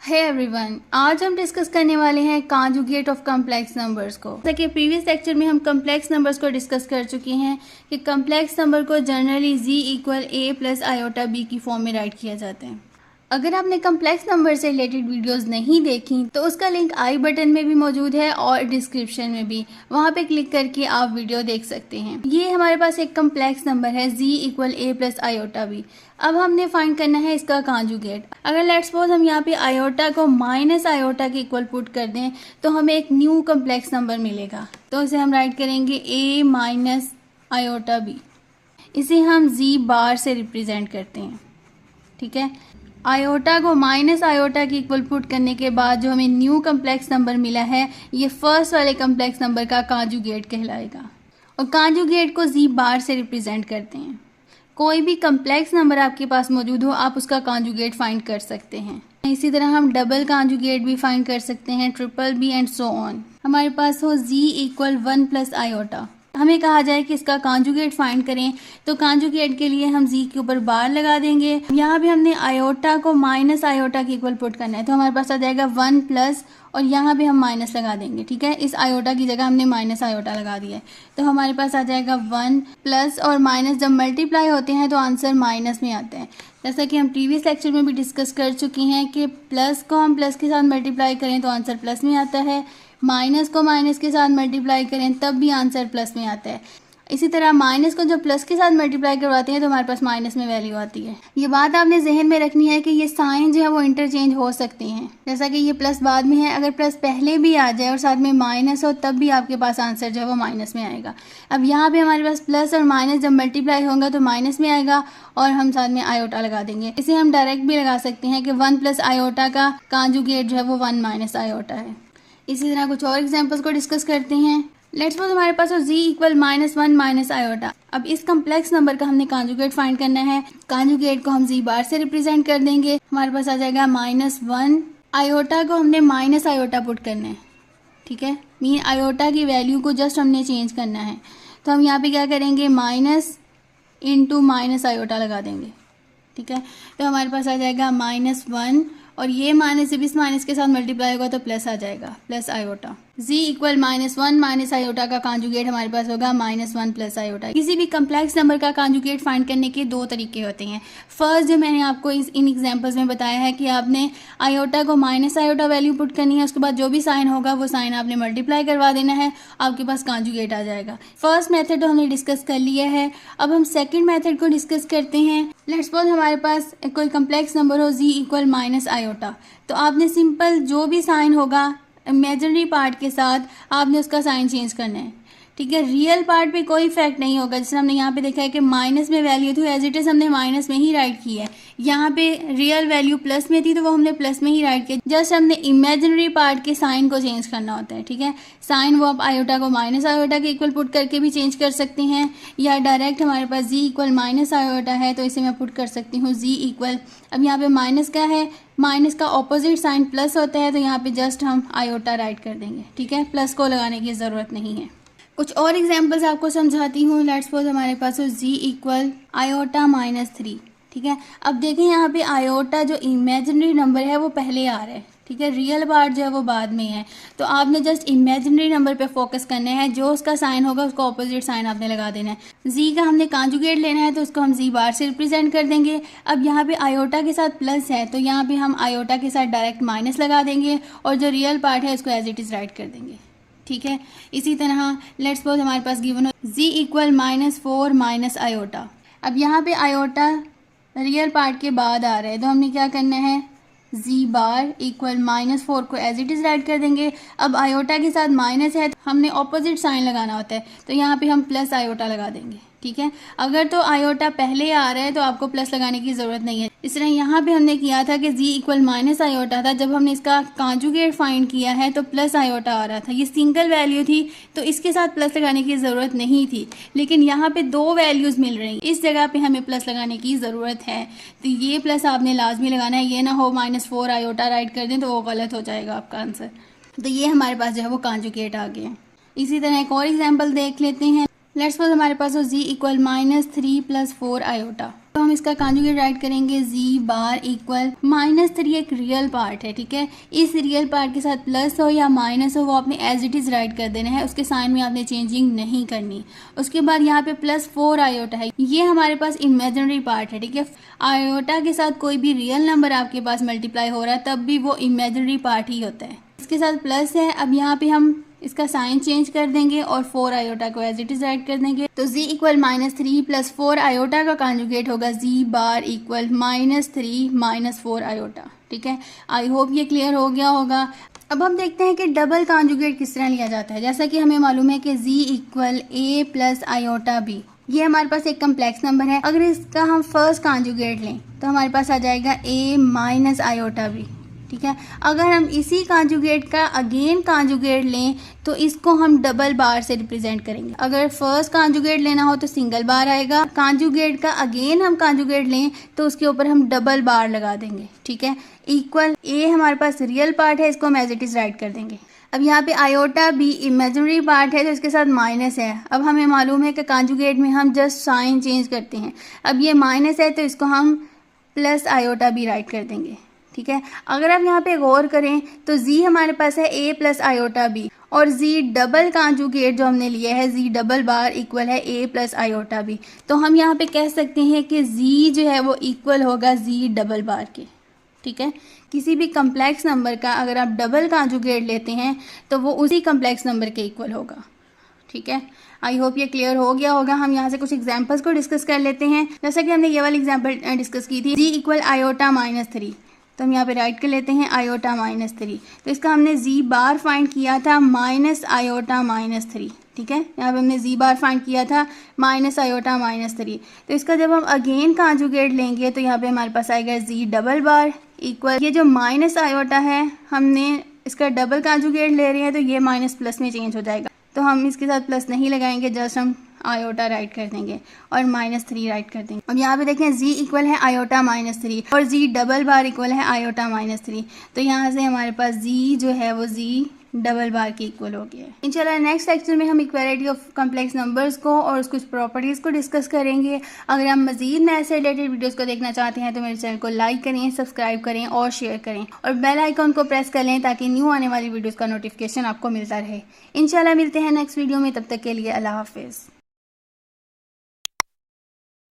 Hey everyone, आज हम discuss करने वाले हैं कॉन्जुगेट ऑफ कम्प्लेक्स नंबर्स को। जैसा कि प्रीवियस लेक्चर में हम कम्प्लेक्स नंबर्स को डिस्कस कर चुके हैं कि कम्प्लेक्स नंबर को generally z equal a plus iota b की फॉर्म में राइट किया जाता है। अगर आपने कम्प्लेक्स नंबर से रिलेटेड वीडियोस नहीं देखी तो उसका लिंक आई बटन में भी मौजूद है और डिस्क्रिप्शन में भी, वहाँ पे क्लिक करके आप वीडियो देख सकते हैं। ये हमारे पास एक कम्प्लेक्स नंबर है z equal a plus iota b। अब हमने फाइंड करना है इसका कॉन्जुगेट। अगर लेट्स सपोज हम यहाँ पे आयोटा को माइनस आयोटा के इक्वल पुट कर दें तो हमें एक न्यू कम्प्लेक्स नंबर मिलेगा। तो इसे हम राइट करेंगे a माइनस आयोटा b। इसे हम z बार से रिप्रेजेंट करते हैं। ठीक है, आयोटा को माइनस आयोटा की इक्वल पुट करने के बाद जो हमें न्यू कम्प्लेक्स नंबर मिला है ये फर्स्ट वाले कम्प्लेक्स नंबर का कॉन्जुगेट कहलाएगा और कॉन्जुगेट को z बार से रिप्रेजेंट करते हैं। कोई भी कम्प्लेक्स नंबर आपके पास मौजूद हो आप उसका कॉन्जुगेट फाइंड कर सकते हैं। इसी तरह हम डबल कॉन्जुगेट भी फाइंड कर सकते हैं, triple B and so on. हमारे पास हो z इक्वल 1 प्लस आयोटा, हमें कहा जाए कि इसका कॉन्जुगेट फाइंड करें तो कॉन्जुगेट के लिए हम z के ऊपर बार लगा देंगे। यहाँ भी हमने आयोटा को माइनस आयोटा के इक्वल पुट करना है तो हमारे पास आ जाएगा 1 प्लस और यहाँ भी हम माइनस लगा देंगे। ठीक है, इस आयोटा की जगह हमने माइनस आयोटा लगा दिया है तो हमारे पास आ जाएगा 1 प्लस और माइनस जब मल्टीप्लाई होते हैं तो आंसर माइनस में आता है। जैसा कि हम प्रीवियस लेक्चर में भी डिस्कस कर चुकी हैं कि प्लस को हम प्लस के साथ मल्टीप्लाई करें तो आंसर प्लस में आता है, माइनस को माइनस के साथ मल्टीप्लाई करें तब भी आंसर प्लस में आता है। इसी तरह माइनस को जब प्लस के साथ मल्टीप्लाई करवाते हैं तो हमारे पास माइनस में वैल्यू आती है। ये बात आपने जहन में रखनी है कि ये साइन जो है वो इंटरचेंज हो सकते हैं। जैसा कि ये प्लस बाद में है, अगर प्लस पहले भी आ जाए और साथ में माइनस हो तब भी आपके पास आंसर जो है वो माइनस में आएगा। अब यहाँ पे हमारे पास प्लस और माइनस जब मल्टीप्लाई होगा तो माइनस में आएगा और हम साथ में आयोटा लगा देंगे। इसे हम डायरेक्ट भी लगा सकते हैं कि 1 प्लस आयोटा का कॉन्जुगेट जो है वो 1 माइनस आयोटा है। इसी तरह कुछ और एग्जांपल्स को डिस्कस करते हैं। लेट्स सपोज हमारे पास हो z इक्वल -1 माइनस आयोटा। अब इस कम्प्लेक्स नंबर का हमने कॉन्जुगेट फाइंड करना है। कॉन्जुगेट को हम z बार से रिप्रेजेंट कर देंगे। हमारे पास आ जाएगा -1, आयोटा को हमने माइनस आयोटा पुट करना है। ठीक है, मीन आयोटा की वैल्यू को जस्ट हमने चेंज करना है तो हम यहाँ पे क्या करेंगे, माइनस इंटू माइनस आयोटा लगा देंगे। ठीक है, तो हमारे पास आ जाएगा -1 और ये माइनस जब इस माइनस के साथ मल्टीप्लाई होगा तो प्लस आ जाएगा, plus iota. z equal -1 minus iota का कॉन्जुगेट हमारे पास होगा -1 प्लस आयोटा। किसी भी कम्प्लेक्स नंबर का कॉन्जुगेट फाइंड करने के दो तरीके होते हैं। फर्स्ट जो मैंने आपको इन एग्जांपल्स में बताया है कि आपने आयोटा को माइनस आयोटा वैल्यू पुट करनी है, उसके बाद जो भी साइन होगा वो साइन आपने मल्टीप्लाई करवा देना है, आपके पास कॉन्जुगेट आ जाएगा। फर्स्ट मेथड तो हमने डिस्कस कर लिया है। अब हम सेकेंड मेथड को डिस्कस करते हैं। लेट्स सपोज हमारे पास कोई कम्प्लेक्स नंबर हो z इक्वल माइनस आयोटा, तो आपने सिंपल जो भी साइन होगा इमेजिनरी पार्ट के साथ आपने उसका साइन चेंज करना है। ठीक है, रियल पार्ट पे कोई इफेक्ट नहीं होगा। जैसे हमने यहाँ पे देखा है कि माइनस में वैल्यू थी, एज इट इज हमने माइनस में ही राइट की है। यहाँ पे रियल वैल्यू प्लस में थी तो वो हमने प्लस में ही राइट किया। जस्ट हमने इमेजिनरी पार्ट के साइन को चेंज करना होता है। ठीक है, साइन वो आप आयोटा को माइनस आयोटा के इक्वल पुट करके भी चेंज कर सकते हैं या डायरेक्ट हमारे पास z इक्वल माइनस आयोटा है तो इसे मैं पुट कर सकती हूँ z इक्वल, अब यहाँ पे माइनस क्या है, माइनस का ऑपोजिट साइन प्लस होता है तो यहाँ पे जस्ट हम आयोटा राइट कर देंगे। ठीक है, प्लस को लगाने की ज़रूरत नहीं है। कुछ और एग्जांपल्स आपको समझाती हूँ। लेट्स सपोज हमारे पास हो z इक्वल आयोटा -3। ठीक है, अब देखें यहाँ पे आयोटा जो इमेजिनरी नंबर है वो पहले आ रहा है। ठीक है, रियल पार्ट जो है वो बाद में है तो आपने जस्ट इमेजिनरी नंबर पे फोकस करना है। जो उसका साइन होगा उसका ऑपोजिट साइन आपने लगा देना है। z का हमने कॉन्जुगेट लेना है तो उसको हम z बार से रिप्रेजेंट कर देंगे। अब यहाँ पे आयोटा के साथ प्लस है तो यहाँ पे हम आयोटा के साथ डायरेक्ट माइनस लगा देंगे और जो रियल पार्ट है उसको एज इट इज़ राइट कर देंगे। ठीक है, इसी तरह लेट्स सपोज हमारे पास गिवन हो z इक्वल -4 माइनस आयोटा। अब यहाँ पे आयोटा रियल पार्ट के बाद आ रहा है तो हमने क्या करना है, z बार इक्वल -4 को एज इट इज़ राइट कर देंगे। अब आयोटा के साथ माइनस है तो हमने ऑपोजिट साइन लगाना होता है तो यहाँ पे हम प्लस आयोटा लगा देंगे। ठीक है, अगर तो आयोटा पहले आ रहा है तो आपको प्लस लगाने की ज़रूरत नहीं है। इस तरह यहाँ पे हमने किया था कि z इक्वल माइनस आयोटा था, जब हमने इसका कॉन्जुगेट फाइंड किया है तो प्लस आयोटा आ रहा था। ये सिंगल वैल्यू थी तो इसके साथ प्लस लगाने की ज़रूरत नहीं थी, लेकिन यहाँ पे दो वैल्यूज़ मिल रही, इस जगह पे हमें प्लस लगाने की ज़रूरत है तो ये प्लस आपने लाजमी लगाना है। ये ना हो -4 आयोटा राइट कर दें तो वो गलत हो जाएगा आपका आंसर। तो ये हमारे पास जो है वो कॉन्जुगेट आ गया। इसी तरह एक और एग्जाम्पल देख लेते हैं। लेट्स सपोज हमारे पास हो z इक्वल -3 प्लस 4 आयोटा। तो हम हम इसका कॉन्जुगेट राइट करेंगे z बार इक्वल -3 एक रियल पार्ट है, ठीक है। इस रियल पार्ट के साथ प्लस हो या माइनस हो वो आपने एज इट इज़ राइट कर देना है, उसके साइन में आपने चेंजिंग नहीं करनी। उसके बाद यहाँ पे +4 आयोटा है, ये हमारे पास इमेजिनरी पार्ट है, ठीक है। आयोटा के साथ कोई भी रियल नंबर आपके पास मल्टीप्लाई हो रहा है तब भी वो इमेजिनरी पार्ट ही होता है। इसके साथ प्लस है, अब यहाँ पे हम इसका साइन चेंज कर देंगे और 4 आयोटा को एज इट इज राइट कर देंगे। तो z इक्वल -3 + 4 आयोटा का कॉन्जुगेट होगा z बार इक्वल -3 - 4 आयोटा, ठीक है। आई होप ये क्लियर हो गया होगा। अब हम देखते हैं कि डबल कॉन्जुगेट किस तरह लिया जाता है। जैसा कि हमें मालूम है कि z equal a + iota b, ये हमारे पास एक कम्प्लेक्स नंबर है। अगर इसका हम फर्स्ट कॉन्जुगेट लें तो हमारे पास आ जाएगा a - आयोटा b, ठीक है। अगर हम इसी कॉन्जुगेट का अगेन कॉन्जुगेट लें तो इसको हम डबल बार से रिप्रेजेंट करेंगे। अगर फर्स्ट कॉन्जुगेट लेना हो तो सिंगल बार आएगा, कॉन्जुगेट का अगेन हम कॉन्जुगेट लें तो उसके ऊपर हम डबल बार लगा देंगे, ठीक है। इक्वल ए हमारे पास रियल पार्ट है, इसको हम एज इट इज राइट कर देंगे। अब यहाँ पे आयोटा बी इमेजिनरी पार्ट है तो इसके साथ माइनस है। अब हमें मालूम है कि कॉन्जुगेट में हम जस्ट साइन चेंज करते हैं। अब ये माइनस है तो इसको हम प्लस आयोटा बी राइट कर देंगे, ठीक है। अगर आप यहाँ पे गौर करें तो z हमारे पास है a + आयोटा b और z डबल कॉन्जुगेट जो हमने लिया है z डबल बार इक्वल है a + आयोटा b। तो हम यहाँ पे कह सकते हैं कि z जो है वो इक्वल होगा z डबल बार के, ठीक है। किसी भी कम्प्लेक्स नंबर का अगर आप डबल कॉन्जुगेट लेते हैं तो वो उसी कम्प्लेक्स नंबर के इक्वल होगा, ठीक है। आई होप ये क्लियर हो गया होगा। हम यहाँ से कुछ एग्जांपल्स को डिस्कस कर लेते हैं। जैसा कि हमने ये वाली एग्जांपल डिस्कस की थी, z इक्वल आयोटा -3, तो हम यहाँ पे राइट कर लेते हैं आयोटा -3। तो इसका हमने z बार फाइंड किया था -आयोटा -3, ठीक है। यहाँ पे हमने z बार फाइंड किया था -आयोटा -3। तो इसका जब हम अगेन कॉन्जुगेट लेंगे तो यहाँ पे हमारे पास आएगा z डबल बार इक्वल, ये जो माइनस आयोटा है हमने इसका डबल कॉन्जुगेट ले रहे हैं तो ये माइनस प्लस में चेंज हो जाएगा, तो हम इसके साथ प्लस नहीं लगाएंगे, जस्ट हम आयोटा राइट कर देंगे और -3 राइट कर देंगे। अब यहाँ पे देखें z इक्वल है आयोटा -3 और z डबल बार इक्वल है आयोटा -3। तो यहाँ से हमारे पास z जो है वो z डबल बार के इक्वल हो गया है। इंशाल्लाह नेक्स्ट लेक्चर में हम इक्वालिटी ऑफ कम्प्लेक्स नंबर्स को और कुछ प्रॉपर्टीज़ को डिस्कस करेंगे। अगर आप मज़ीद नए से रिलेटेड वीडियोस को देखना चाहते हैं तो मेरे चैनल को लाइक करें, सब्सक्राइब करें और शेयर करें और बेल आइकॉन को प्रेस कर लें ताकि न्यू आने वाली वीडियोज़ का नोटिफिकेशन आपको मिलता रहे। इंशाल्लाह मिलते हैं नेक्स्ट वीडियो में, तब तक के लिए अल्लाह हाफिज़।